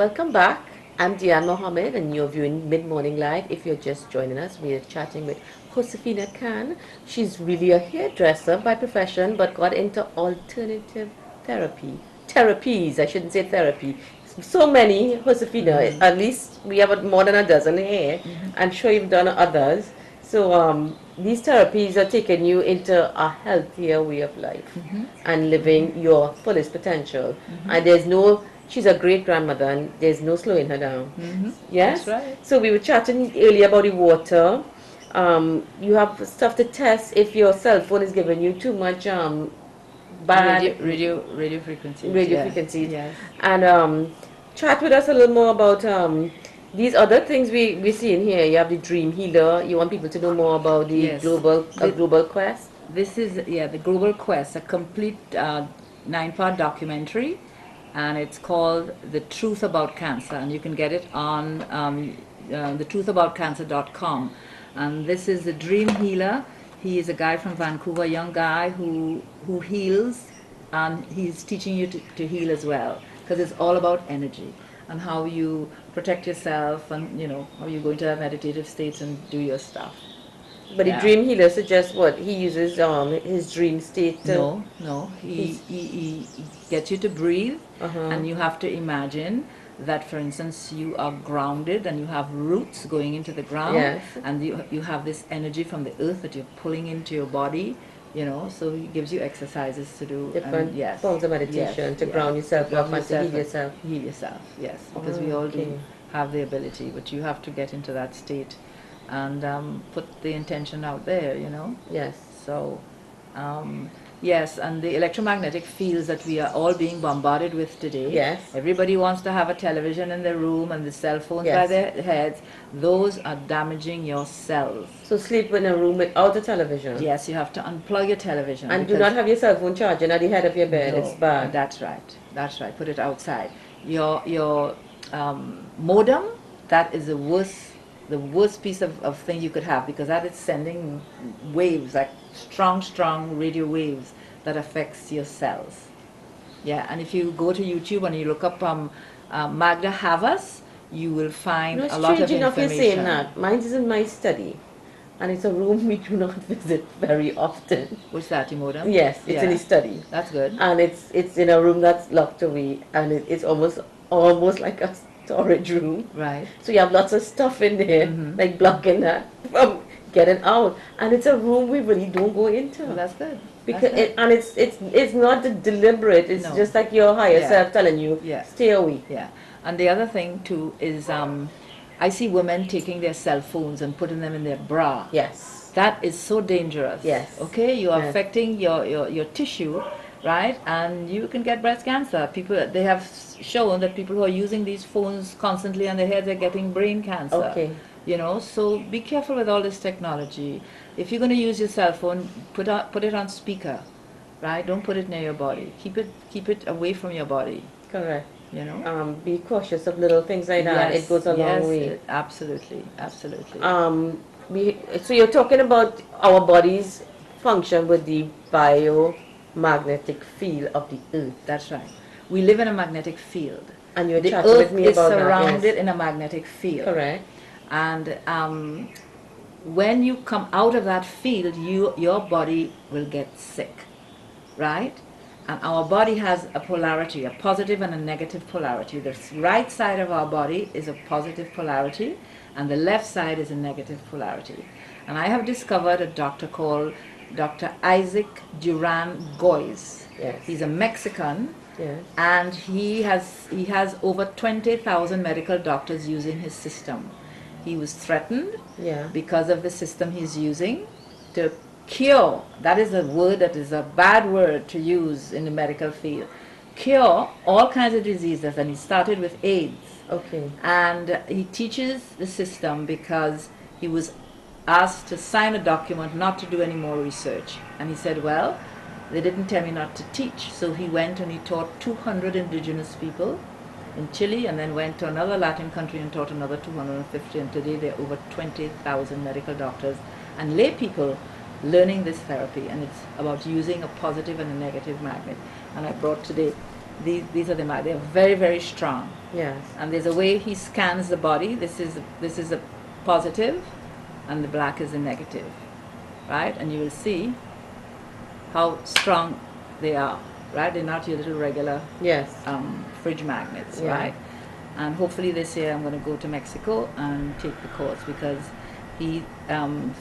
Welcome back. I'm Diane Mohammed, and you're viewing Mid Morning Live. If you're just joining us, we're chatting with Josephina Khan. She's really a hairdresser by profession, but got into alternative therapies. I shouldn't say therapy. So many, Josefina. At least we have more than a dozen here. I'm sure you've done others. So these therapies are taking you into a healthier way of life and living your fullest potential. And there's no, she's a great grandmother and there's no slowing her down. Yes? That's right. So we were chatting earlier about the water. You have stuff to test if your cell phone is giving you too much bad Radio frequencies. radio Yes. frequencies. Yes. And chat with us a little more about these other things we see in here. You have the Dream Healer. You want people to know more about the Yes. global quest. This is the Global Quest, a complete 9-part documentary, and it's called The Truth About Cancer, and you can get it on thetruthaboutcancer.com. And this is the Dream Healer. He is a guy from Vancouver, a young guy who heals, and he's teaching you to heal as well, because it's all about energy and how you protect yourself, and how you go into that meditative states and do your stuff. But the Dream Healer suggests what? He uses his dream state to... No. He gets you to breathe, and you have to imagine that, for instance, you are grounded and you have roots going into the ground, Yes. and you have this energy from the earth that you're pulling into your body, so he gives you exercises to do. Different and forms of meditation to ground yourself up and to heal yourself. Heal yourself, yes, because we all do have the ability, but you have to get into that state and put the intention out there, Yes. So, yes, and the electromagnetic fields that we are all being bombarded with today. Yes. Everybody wants to have a television in their room and the cell phones by Yes. their heads. Those are damaging your cells. So sleep in a room without a television. Yes, you have to unplug your television. And do not have your cell phone charging at the head of your bed. No, It's bad. That's right. That's right. Put it outside. Your modem, that is the worst piece of thing you could have, because that is sending waves, like strong radio waves that affects your cells. Yeah, and if you go to YouTube and you look up Magda Havas, you will find a lot of strange enough you're information. saying that. Mine is in my study. And it's a room we do not visit very often. What's that, your modem? Yes, it's in the study. That's good. And it's in a room that's locked away, and it's almost like a storage room. Right. So you have lots of stuff in there, like blocking that from getting out. And it's a room we really don't go into. Well, that's good. Because it's not deliberate. It's just like your higher self telling you, stay away. Yeah. And the other thing too is I see women taking their cell phones and putting them in their bra. Yes. That is so dangerous. Yes. Okay, you are affecting your tissue, right? And you can get breast cancer. They have shown that people who are using these phones constantly on their heads are getting brain cancer. Okay. So be careful with all this technology. If you're going to use your cell phone, put it on speaker, right? Don't put it near your body. Keep it away from your body. Correct. Be cautious of little things like that. It goes a long way. Absolutely. So you're talking about our body's function with the biomagnetic field of the earth. That's right. We live in a magnetic field. And you're the chatting earth with me is about surrounded that, yes. in a magnetic field. Correct. And when you come out of that field, your body will get sick, right? And our body has a polarity, a positive and a negative polarity. The right side of our body is a positive polarity, and the left side is a negative polarity. And I have discovered a doctor called Dr. Isaac Duran Goiz. Yes. He's a Mexican. Yes. And he has over 20,000 medical doctors using his system. He was threatened because of the system he's using to cure. That is a word that is a bad word to use in the medical field. Cure all kinds of diseases, and he started with AIDS. Okay. And he teaches the system because he was asked to sign a document not to do any more research. And he said, well, they didn't tell me not to teach. So he went and he taught 200 indigenous people in Chile, and then went to another Latin country and taught another 250, and today there are over 20,000 medical doctors and lay people learning this therapy, and it's about using a positive and a negative magnet. And I brought today These are the they're very, very strong. Yes. And there's a way he scans the body. This is a positive, and the black is a negative, right? And you will see how strong they are, right? They're not your little regular Yes. fridge magnets, Yeah. right? And hopefully this year I'm going to go to Mexico and take the course, because he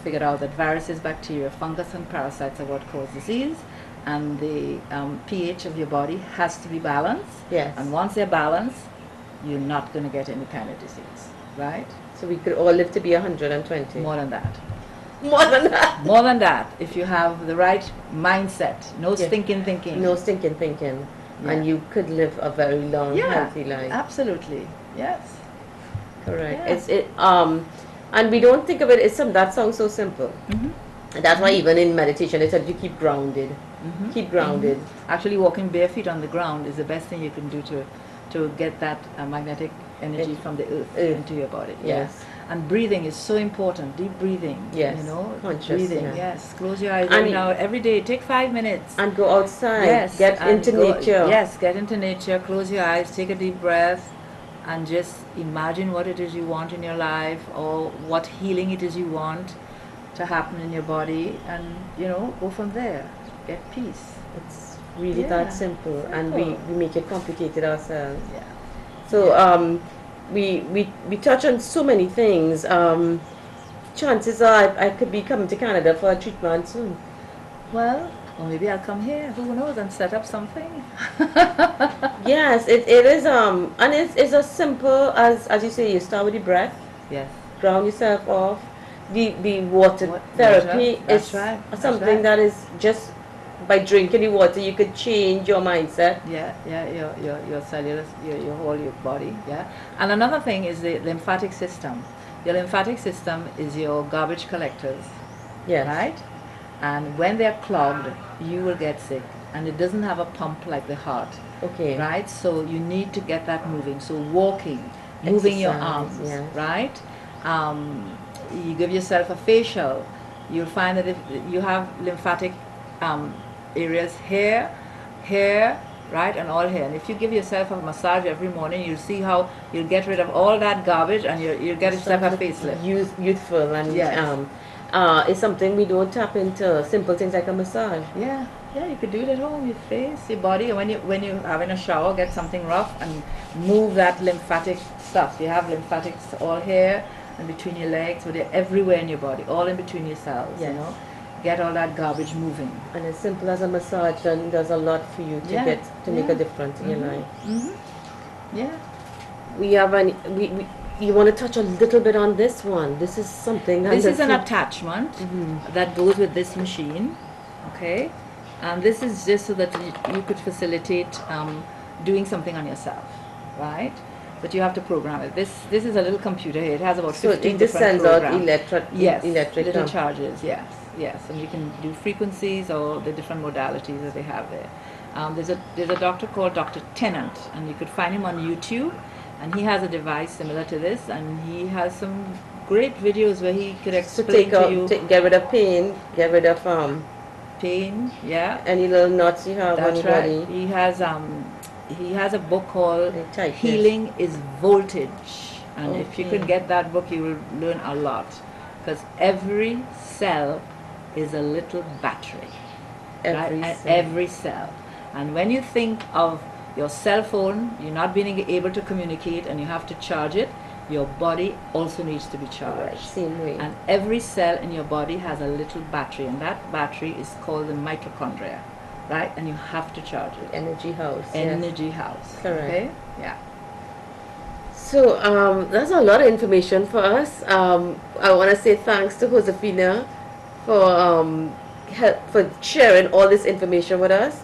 figured out that viruses, bacteria, fungus, and parasites are what cause disease, and the pH of your body has to be balanced. Yes. And once they're balanced, you're not going to get any kind of disease, right? So we could all live to be 120. More than that. More than that. More than that, if you have the right mindset, no Yeah. stinking thinking. No stinking thinking. Yeah. And you could live a very long, Yeah, healthy life. absolutely. Yes. Correct. Yeah. And we don't think of it as that sounds so simple. Mm-hmm. And that's why even in meditation they said you keep grounded. Mm-hmm. Keep grounded. Mm-hmm. Actually, walking bare feet on the ground is the best thing you can do to get that magnetic energy from the earth into your body. Yes. Yeah. And breathing is so important. Deep breathing. Yes. You know, Conscious, breathing. yeah. Yes. Close your eyes And every now every day. Take 5 minutes. And go outside. Yes. Get and into nature. Yes. Get into nature. Close your eyes. Take a deep breath. And just imagine what it is you want in your life, or what healing it is you want to happen in your body, and go from there. Get peace. It's really Yeah, that simple. And we make it complicated ourselves. Yeah. So we touch on so many things. Chances are I could be coming to Canada for a treatment soon. Well, or maybe I'll come here. Who knows? And set up something. Yes, it is and it's as simple as you say. You start with the breath, Yes. ground yourself off. The water therapy That's is right. That's something right. that is just by drinking the water you could change your mindset. Yeah, your cellular, your whole your body, yeah. And another thing is the lymphatic system. Your lymphatic system is your garbage collectors, Yes. right? And when they're clogged, you will get sick. And it doesn't have a pump like the heart, Okay. right? So you need to get that moving. So walking, moving your Exercise, arms, yes. right? You give yourself a facial. You'll find that if you have lymphatic areas here, right, and all here. And if you give yourself a massage every morning, you'll see how you'll get rid of all that garbage, and you'll get yourself a facelift. Youthful and Yes. it's something we don't tap into. Simple things like a massage. Yeah, you could do it at home. Your face, your body, and when you have in a shower, get something rough and move that lymphatic stuff. You have lymphatics all here and between your legs, but they're everywhere in your body, all in between your cells. Yes. Get all that garbage moving. And as simple as a massage does a lot for you to Yeah, make a yeah. difference in your life. Mm-hmm. Yeah. We have you want to touch a little bit on this one. This is something This is an that's- attachment Mhm. that goes with this machine, okay? And this is just so that you could facilitate doing something on yourself, right? But you have to program it. This is a little computer here. It has about So 15 it just different sends out programs. Yes, electric little jump. charges, yes. And you can do frequencies or the different modalities that they have there. There's a doctor called Dr. Tennant, and you could find him on YouTube, and he has a device similar to this, and he has some great videos where he could To explain to you get rid of pain, get rid of pain, yeah. any little knots you have on That's your right. body. He has a book called The tightness. Healing is Voltage, and if you Okay. could get that book, you will learn a lot, because every cell is a little battery, Every right? cell. Every cell. And when you think of your cell phone, you're not being able to communicate, and you have to charge it. Your body also needs to be charged. Right, same way. And every cell in your body has a little battery, and that battery is called the mitochondria, right? And you have to charge it. Energy house. yes. Energy house. Correct. Okay? Yeah. So that's a lot of information for us. I want to say thanks to Josephina for for sharing all this information with us.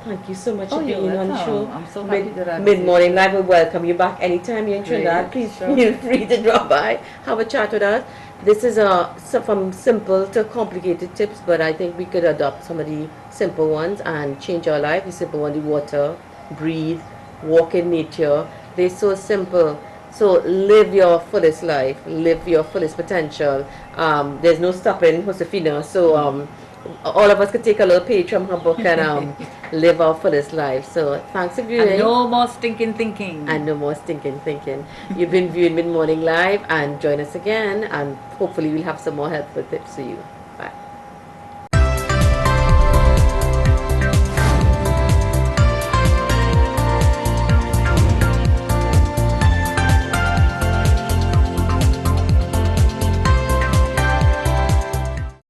Thank you so much for you're being on the welcome. show. I'm so happy that I was Mid Morning Live will welcome you back anytime you're in Trinidad. Great, Please sure. feel free to drop by, have a chat with us. This is from simple to complicated tips, but I think we could adopt some of the simple ones and change our life. The simple one, the water, breathe, walk in nature. They're so simple. So live your fullest life, live your fullest potential. There's no stopping Josefina. So all of us could take a little page from her book and live our fullest life. So thanks for And viewing. no more stinking thinking. And no more stinking thinking. You've been viewing Mid Morning Live, and join us again, and hopefully we'll have some more helpful tips for you.